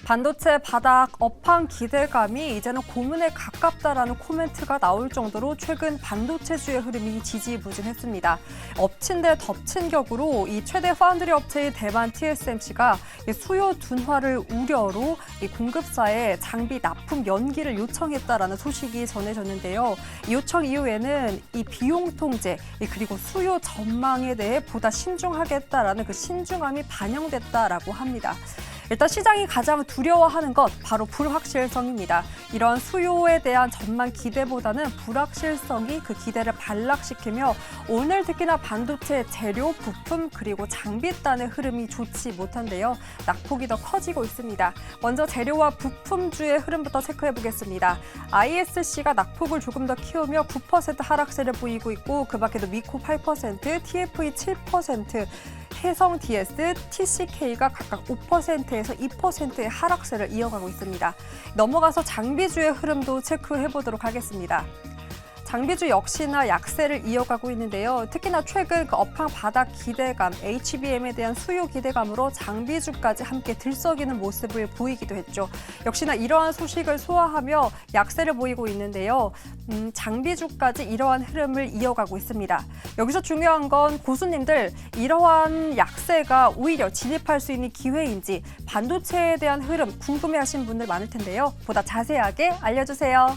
반도체 바닥 업황 기대감이 이제는 고문에 가깝다라는 코멘트가 나올 정도로 최근 반도체주의 흐름이 지지부진했습니다. 엎친 데 덮친 격으로 이 최대 파운드리 업체인 대만 TSMC가 수요 둔화를 우려로 이 공급사에 장비 납품 연기를 요청했다라는 소식이 전해졌는데요. 이 요청 이후에는 이 비용 통제 그리고 수요 전망에 대해 보다 신중하겠다라는 그 신중함이 반영됐다라고 합니다. 일단 시장이 가장 두려워하는 것 바로 불확실성입니다. 이런 수요에 대한 전망 기대보다는 불확실성이 그 기대를 반락시키며 오늘 특히나 반도체 재료, 부품 그리고 장비단의 흐름이 좋지 못한데요. 낙폭이 더 커지고 있습니다. 먼저 재료와 부품주의 흐름부터 체크해 보겠습니다. ISC가 낙폭을 조금 더 키우며 9% 하락세를 보이고 있고 그 밖에도 미코 8%, TFE 7%, 해성 DS, TCK가 각각 5%에서 2%의 하락세를 이어가고 있습니다. 넘어가서 장비주의 흐름도 체크해 보도록 하겠습니다. 장비주 역시나 약세를 이어가고 있는데요. 특히나 최근 그 업황 바닥 기대감, HBM에 대한 수요 기대감으로 장비주까지 함께 들썩이는 모습을 보이기도 했죠. 역시나 이러한 소식을 소화하며 약세를 보이고 있는데요. 장비주까지 이러한 흐름을 이어가고 있습니다. 여기서 중요한 건 고수님들 이러한 약세가 오히려 진입할 수 있는 기회인지 반도체에 대한 흐름 궁금해하신 분들 많을 텐데요. 보다 자세하게 알려주세요.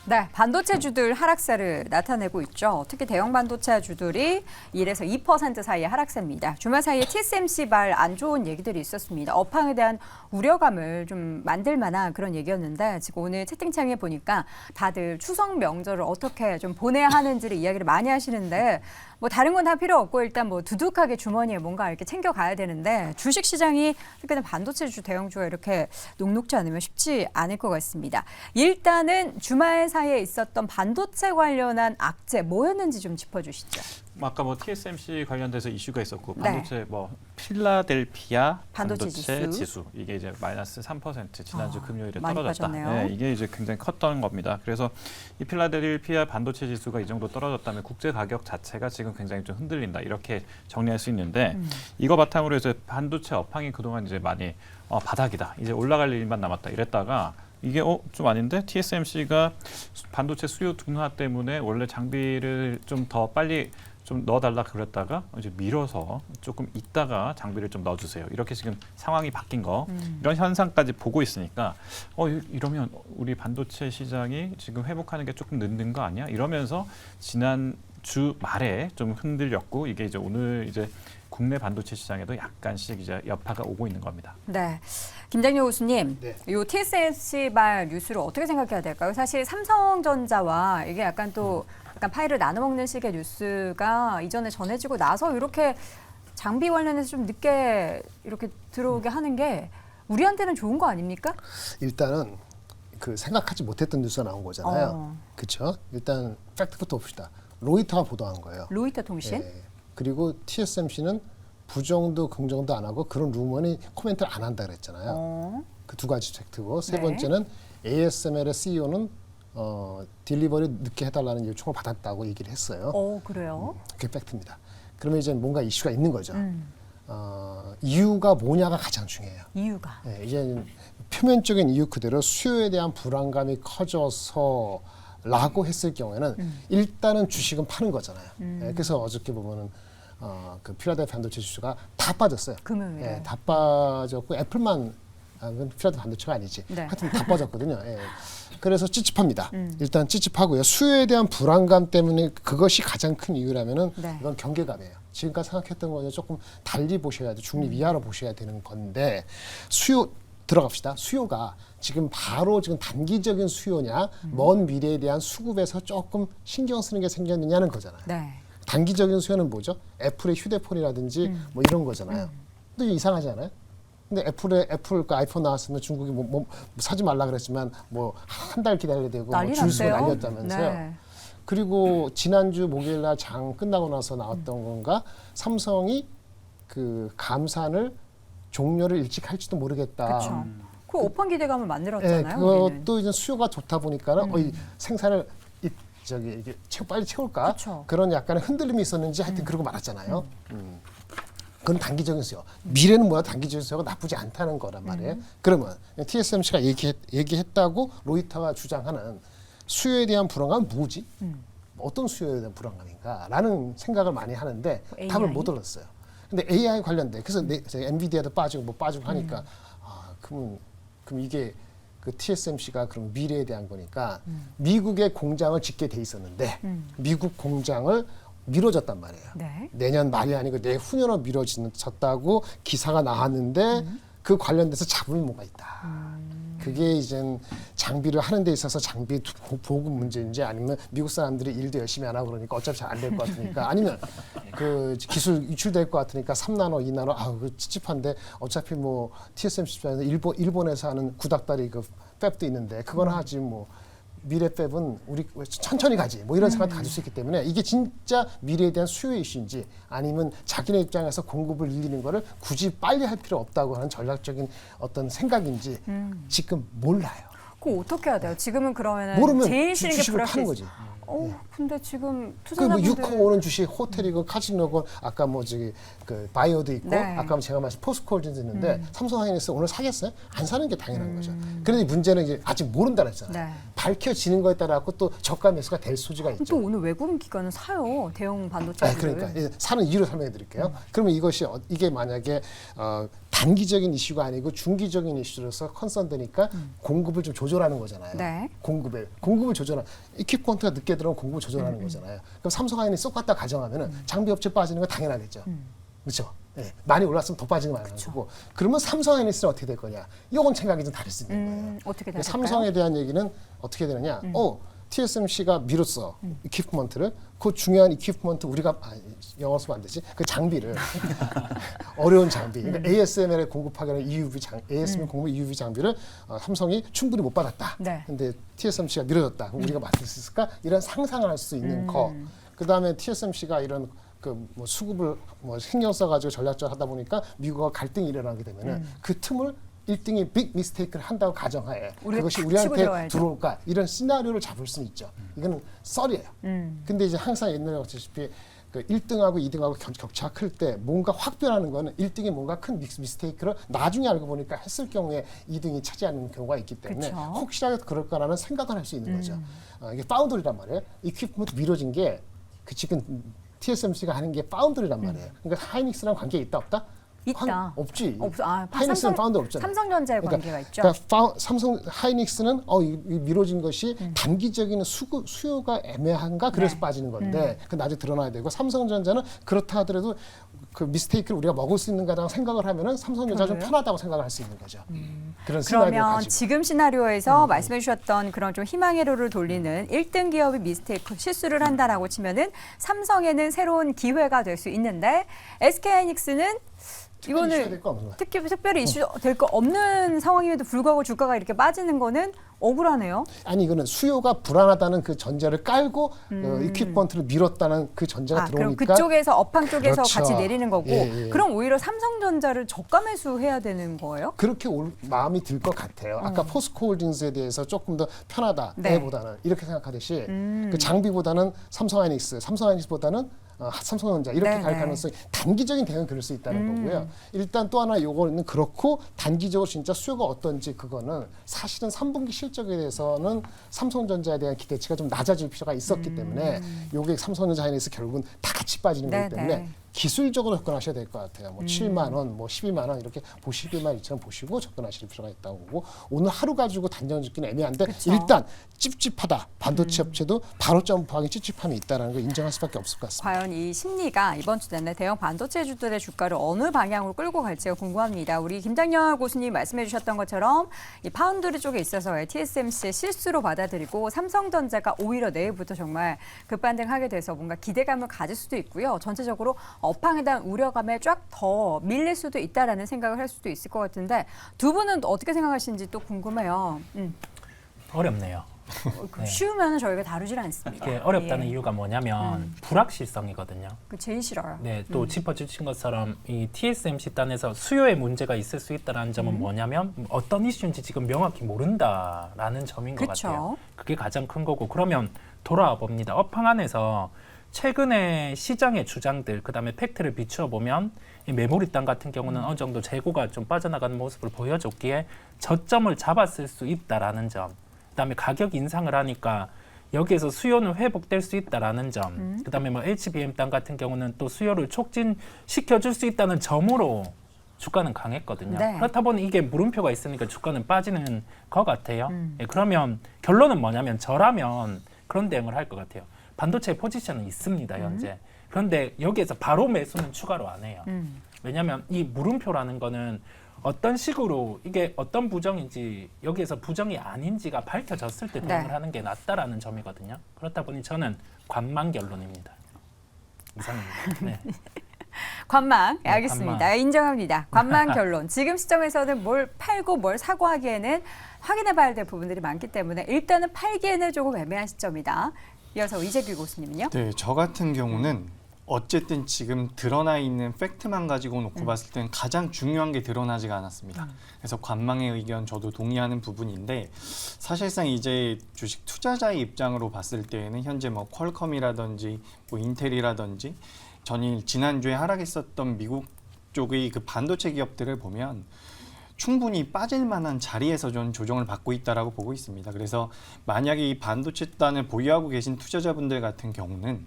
네, 반도체주들 하락세를 나타내고 있죠. 특히 대형 반도체주들이 1에서 2% 사이의 하락세입니다. 주말 사이에 TSMC 발 안 좋은 얘기들이 있었습니다. 업황에 대한 우려감을 좀 만들 만한 그런 얘기였는데 지금 오늘 채팅창에 보니까 다들 추석 명절을 어떻게 좀 보내야 하는지를 이야기를 많이 하시는데 뭐 다른 건 다 필요 없고 일단 뭐 두둑하게 주머니에 뭔가 이렇게 챙겨가야 되는데 주식 시장이 특히나 반도체주 대형주가 이렇게 녹록지 않으면 쉽지 않을 것 같습니다. 일단은 주말 사이에 있었던 반도체 관련한 악재 뭐였는지 좀 짚어주시죠. 아까 뭐 TSMC 관련돼서 이슈가 있었고 반도체 뭐 필라델피아 반도체 지수 이게 이제 마이너스 3% 지난주 금요일에 떨어졌다. 네, 이게 이제 굉장히 컸던 겁니다. 그래서 이 필라델피아 반도체 지수가 이 정도 떨어졌다면 국제 가격 자체가 지금 굉장히 좀 흔들린다 이렇게 정리할 수 있는데 이거 바탕으로 해서 반도체 업황이 그동안 이제 많이 바닥이다 이제 올라갈 일만 남았다 이랬다가 이게 좀 아닌데 TSMC가 반도체 수요 둔화 때문에 원래 장비를 좀 더 빨리 좀 넣어달라 그랬다가 이제 밀어서 조금 있다가 장비를 좀 넣어주세요. 이렇게 지금 상황이 바뀐 거 이런 현상까지 보고 있으니까 이러면 우리 반도체 시장이 지금 회복하는 게 조금 늦는 거 아니야? 이러면서 지난 주 말에 좀 흔들렸고 이게 이제 오늘 이제 국내 반도체 시장에도 약간씩 이제 여파가 오고 있는 겁니다. 네, 김장렬 교수님, 네. 이 TSMC 발 뉴스를 어떻게 생각해야 될까요? 사실 삼성전자와 이게 약간 또 약간 파이를 나눠 먹는 식의 뉴스가 이전에 전해지고 나서 이렇게 장비 관련해서 좀 늦게 이렇게 들어오게 하는 게 우리한테는 좋은 거 아닙니까? 일단은 그 생각하지 못했던 뉴스가 나온 거잖아요. 그렇죠? 일단 팩트부터 봅시다. 로이터가 보도한 거예요. 로이터 통신. 예. 그리고 TSMC는 부정도 긍정도 안 하고 그런 루머니 코멘트를 안 한다 그랬잖아요. 그 두 가지 팩트고 세 번째는 ASML의 CEO는 딜리버리 늦게 해달라는 요청을 받았다고 얘기를 했어요. 그래요? 그게 팩트입니다. 그러면 이제 뭔가 이슈가 있는 거죠. 이유가 뭐냐가 가장 중요해요. 이유가. 네, 이제 표면적인 이유 그대로 수요에 대한 불안감이 커져서 라고 했을 경우에는 일단은 주식은 파는 거잖아요. 네, 그래서 어저께 보면은 그 필라델피아 반도체 지수가 다 빠졌어요. 금요일에. 네, 다 빠졌고 애플만 그건 필라델피아 반도체가 아니지. 네. 하여튼 다 빠졌거든요. 예. 그래서 찝찝합니다. 일단 찝찝하고요. 수요에 대한 불안감 때문에 그것이 가장 큰 이유라면은 네. 이건 경계감이에요. 지금까지 생각했던 거는 조금 달리 보셔야 돼. 중립 이하로 보셔야 되는 건데 수요 들어갑시다. 수요가 지금 바로 지금 단기적인 수요냐, 먼 미래에 대한 수급에서 조금 신경 쓰는 게 생겼느냐는 거잖아요. 네. 단기적인 수요는 뭐죠? 애플의 휴대폰이라든지 뭐 이런 거잖아요. 근데 이상하지 않아요? 근데 애플 그 아이폰 나왔으면 중국이 뭐 사지 말라 그랬지만 뭐 한 달 기다려야 되고 뭐 난리 줄수가 났대요. 날렸다면서요. 네. 그리고 지난주 목요일 날 장 끝나고 나서 나왔던 건가 삼성이 그 감산을 종료를 일찍 할지도 모르겠다. 그렇죠. 그 오판 기대감을 예, 만들었잖아요. 그것도 이제 수요가 좋다 보니까는 이 생산을 이게 빨리 채울까? 그쵸. 그런 약간의 흔들림이 있었는지 하여튼 그러고 말았잖아요. 그건 단기적인 수요. 미래는 뭐야? 단기적인 수요가 나쁘지 않다는 거란 말이에요. 그러면 TSMC가 얘기했다고 로이터가 주장하는 수요에 대한 불안감은 뭐지? 어떤 수요에 대한 불안감인가라는 생각을 많이 하는데 AI? 답을 못 얻었어요. 근데 AI 관련돼. 그래서 엔비디아도 빠지고 뭐 빠지고 하니까 그럼 이게 그 TSMC가 그럼 미래에 대한 거니까 미국에 공장을 짓게 돼 있었는데 미국 공장을 미뤄졌단 말이에요. 네. 내년 말이 아니고 내후년으로 미뤄졌다고 기사가 나왔는데 그 관련돼서 잡음이 뭐가 있다. 그게 이젠 장비를 하는 데 있어서 장비 보급 문제인지 아니면 미국 사람들이 일도 열심히 안 하고 그러니까 어차피 잘 안 될 것 같으니까 아니면 그 기술 유출될 것 같으니까 3나노, 2나노 아우 그 찝찝한데 어차피 뭐 TSMC 입장에서 일본에서 하는 구닥다리 그 팹도 있는데 그건 하지 뭐 미래 팹은 우리 천천히 가지 뭐 이런 생각을 가질 수 있기 때문에 이게 진짜 미래에 대한 수요 이슈인지 아니면 자기네 입장에서 공급을 늘리는 거를 굳이 빨리 할 필요 없다고 하는 전략적인 어떤 생각인지 지금 몰라요. 그거 어떻게 해야 돼요? 지금은 그러면은 모르면 제일 싫은 게 주식을 파는 거지. 근데 지금 그 투자자분들 뭐 6호 오는 주식 호텔이고 카지노고 아까 뭐 저기 그 바이오도 있고 네. 아까 제가 말씀 포스코홀딩스 있는데 삼성하이닉스 오늘 사겠어요? 안 사는 게 당연한 거죠. 그런데 문제는 이제 아직 모른다 그랬잖아요. 네. 밝혀지는 거에 따라 갖고 또 저가 매수가 될 소지가 있죠. 또 오늘 외국인 기관은 사요. 대형 반도체. 그러니까 사는 이유를 설명해 드릴게요. 그러면 이것이 이게 만약에 단기적인 이슈가 아니고 중기적인 이슈로서 컨선되니까 공급을 좀 조절하는 거잖아요. 네. 공급을 조절하는 이퀴펀트가 늦게 들어오면 공급을 조절하는 거잖아요. 그럼 삼성하이닉스 쏙 가져가면은 장비업체 빠지는 건 당연하겠죠. 그렇죠? 네. 많이 올랐으면 더 빠지는 거 아니는 거고. 그러면 삼성하이닉스는 어떻게 될 거냐? 이건 생각이 좀 다를 수 있는 거예요. 어떻게 될까요? 삼성에 대한 얘기는 어떻게 되느냐? TSMC가 미뤘어 이퀴프먼트를 그 중요한 이퀴프먼트 우리가 영어 쓰면 안 되지 그 장비를 어려운 장비 그러니까 ASML에 공급하기는 ASML 공급 EUV 장비를 삼성이 충분히 못 받았다. 네. 근데 TSMC가 미뤄졌다. 그럼 우리가 맡을 수 있을까? 이런 상상을 할 수 있는 거. 그다음에 TSMC가 이런 그 뭐 수급을 뭐 신경 써가지고 전략적으로 하다 보니까 미국과 갈등이 일어나게 되면은 그 틈을 1등이 빅 미스테이크를 한다고 가정하에 그것이 우리한테 들어올까 이런 시나리오를 잡을 수는 있죠. 이거는 썰이에요. 근데 이제 항상 옛날에 봤다시피 그 1등하고 2등하고 격차가 클 때 뭔가 확 변하는 거는 1등이 뭔가 큰 미스테이크를 나중에 알고 보니까 했을 경우에 2등이 차지하는 경우가 있기 때문에 그쵸? 혹시라도 그럴까라는 생각을 할 수 있는 거죠. 이게 파운드리란 말이에요. 이퀴프먼트 미뤄진 게 그 지금 TSMC가 하는 게 파운드리란 말이에요. 그러니까 하이닉스랑 관계 있다 없다? 있다. 없지. 아, 하이닉스는 파운드 없잖아. 삼성전자의 관계가 있죠. 그러니까 삼성 하이닉스는 이 미뤄진 것이 단기적인 수요가 애매한가 그래서 네. 빠지는 건데 그 나중에 드러나야 되고 삼성전자는 그렇다 하더라도 그 미스테이크를 우리가 먹을 수 있는가라고 생각을 하면은 삼성전자 좀 편하다고 생각을 할 수 있는 거죠. 그런 시나리오를 그러면 가지고. 지금 시나리오에서 말씀해 주셨던 그런 좀 희망의 로를 돌리는 1등 기업이 미스테이크 실수를 한다라고 치면은 삼성에는 새로운 기회가 될 수 있는데 SK하이닉스는 이거는 특별히 이슈 될 거 없는 상황임에도 불구하고 주가가 이렇게 빠지는 거는 억울하네요. 아니 이거는 수요가 불안하다는 그 전제를 깔고 이퀴펀트를 밀었다는 그 전제가 그럼 들어오니까 그쪽에서 업황 쪽에서 그렇죠. 같이 내리는 거고 예. 그럼 오히려 삼성전자를 저가 매수해야 되는 거예요? 그렇게 마음이 들 것 같아요. 아까 포스코홀딩스에 대해서 조금 더 편하다. 네. 보다는 이렇게 생각하듯이 그 장비보다는 삼성하이닉스보다는 삼성전자 이렇게 네, 갈 네. 가능성이 단기적인 대응은 그럴 수 있다는 거고요. 일단 또 하나 요거는 그렇고 단기적으로 진짜 수요가 어떤지 그거는 사실은 3분기 실적에 대해서는 삼성전자에 대한 기대치가 좀 낮아질 필요가 있었기 때문에 요게 삼성전자 하이닉스 결국은 다 같이 빠지는 네, 거기 때문에 네. 기술적으로 접근하셔야 될 것 같아요. 뭐 7만 원, 뭐 12만 원 이렇게 보시기만 이처럼 보시고 접근하실 필요가 있다고 보고 오늘 하루 가지고 단정 짓기는 애매한데 그쵸. 일단 찝찝하다. 반도체 업체도 바로 점프하기 찝찝함이 있다는 걸 인정할 수밖에 없을 것 같습니다. 과연 이 심리가 이번 주 내내 대형 반도체주들의 주가를 어느 방향으로 끌고 갈지가 궁금합니다. 우리 김장렬 교수님 말씀해 주셨던 것처럼 이 파운드리 쪽에 있어서의 TSMC의 실수로 받아들이고 삼성전자가 오히려 내일부터 정말 급반등하게 돼서 뭔가 기대감을 가질 수도 있고요. 전체적으로 업황에 대한 우려감에 쫙 더 밀릴 수도 있다라는 생각을 할 수도 있을 것 같은데 두 분은 어떻게 생각하시는지 또 궁금해요. 어렵네요. 네. 쉬우면 저희가 다루질 않습니다. 이게 어렵다는 예. 이유가 뭐냐면 불확실성이거든요. 그 제일 싫어요. 네, 또 짚어주신 것처럼 이 TSMC 단에서 수요에 문제가 있을 수 있다는 점은 뭐냐면 어떤 이슈인지 지금 명확히 모른다라는 점인 것 그쵸. 같아요. 그게 가장 큰 거고 그러면 돌아와 봅니다. 업황 안에서 최근에 시장의 주장들, 그다음에 팩트를 비추어 보면 이 메모리땅 같은 경우는 어느 정도 재고가 좀 빠져나가는 모습을 보여줬기에 저점을 잡았을 수 있다라는 점, 그다음에 가격 인상을 하니까 여기에서 수요는 회복될 수 있다라는 점, 그다음에 뭐 HBM 땅 같은 경우는 또 수요를 촉진시켜줄 수 있다는 점으로 주가는 강했거든요. 네. 그렇다 보니 이게 물음표가 있으니까 주가는 빠지는 것 같아요. 예, 그러면 결론은 뭐냐면 저라면 그런 대응을 할 것 같아요. 반도체 포지션은 있습니다, 현재. 그런데 여기에서 바로 매수는 추가로 안 해요. 왜냐하면 이 물음표라는 거는 어떤 식으로 이게 어떤 부정인지 여기에서 부정이 아닌지가 밝혀졌을 때 대응을 네. 하는 게 낫다라는 점이거든요. 그렇다 보니 저는 관망 결론입니다. 이상입니다. 네. 관망, 네, 알겠습니다. 관망. 인정합니다. 관망 결론. 지금 시점에서는 뭘 팔고 뭘 사고 하기에는 확인해봐야 될 부분들이 많기 때문에 일단은 팔기에는 조금 애매한 시점이다. 이어서 이재규 교수님은요? 네, 저 같은 경우는 어쨌든 지금 드러나 있는 팩트만 가지고 놓고 봤을 때는 가장 중요한 게 드러나지가 않았습니다. 그래서 관망의 의견 저도 동의하는 부분인데 사실상 이제 주식 투자자의 입장으로 봤을 때에는 현재 뭐 퀄컴이라든지 뭐 인텔이라든지 지난주에 하락했었던 미국 쪽의 그 반도체 기업들을 보면 충분히 빠질 만한 자리에서 좀 조정을 받고 있다라고 보고 있습니다. 그래서 만약에 이 반도체단을 보유하고 계신 투자자분들 같은 경우는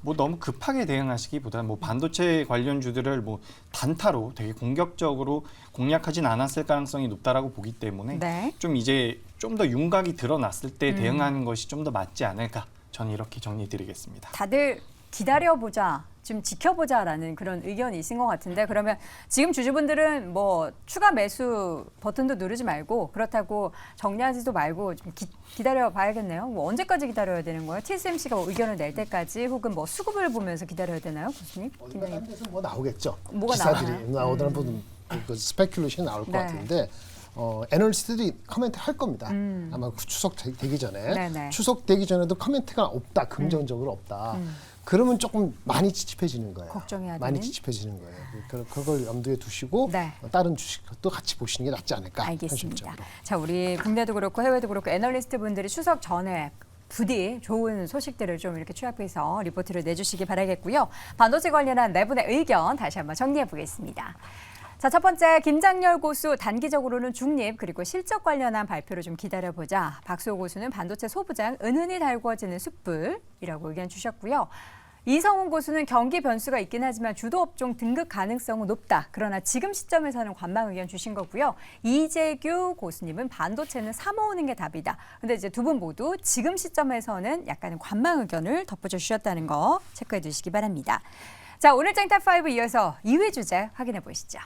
뭐 너무 급하게 대응하시기보다는 뭐 반도체 관련주들을 뭐 단타로 되게 공격적으로 공략하진 않았을 가능성이 높다라고 보기 때문에 네. 좀 이제 좀 더 윤곽이 드러났을 때 대응하는 것이 좀 더 맞지 않을까. 저는 이렇게 정리드리겠습니다. 다들 기다려보자, 좀 지켜보자라는 그런 의견이 있은 것 같은데 그러면 지금 주주분들은 뭐 추가 매수 버튼도 누르지 말고 그렇다고 정리하지도 말고 좀 기다려 봐야겠네요. 뭐 언제까지 기다려야 되는 거예요? TSMC가 뭐 의견을 낼 때까지 혹은 뭐 수급을 보면서 기다려야 되나요, 교수님? 어딘가 딴 데서 뭐 나오겠죠. 뭐가 기사들이 나오다는 부분 그 스페큘레이션이 나올 것 네. 같은데 애널리스트들이 코멘트 할 겁니다. 아마 추석 되기 전에 네네. 추석 되기 전에도 코멘트가 없다, 긍정적으로 없다. 그러면 조금 많이 찝찝해지는 거예요. 걱정해야 많이 되는? 찝찝해지는 거예요. 그걸 염두에 두시고 네. 다른 주식도 같이 보시는 게 낫지 않을까. 알겠습니다. 현실적으로. 자, 우리 국내도 그렇고 해외도 그렇고 애널리스트 분들이 추석 전에 부디 좋은 소식들을 좀 이렇게 취합해서 리포트를 내주시기 바라겠고요. 반도체 관련한 네 분의 의견 다시 한번 정리해 보겠습니다. 자, 첫 번째 김장렬 고수 단기적으로는 중립 그리고 실적 관련한 발표를 좀 기다려보자. 박수호 고수는 반도체 소부장 은은히 달구어지는 숯불이라고 의견 주셨고요. 이성훈 고수는 경기 변수가 있긴 하지만 주도 업종 등급 가능성은 높다. 그러나 지금 시점에서는 관망 의견 주신 거고요. 이재규 고수님은 반도체는 사모으는 게 답이다. 근데 이제 두 분 모두 지금 시점에서는 약간의 관망 의견을 덧붙여 주셨다는 거 체크해 두시기 바랍니다. 자, 오늘 짱탑5 이어서 2위 주제 확인해 보시죠.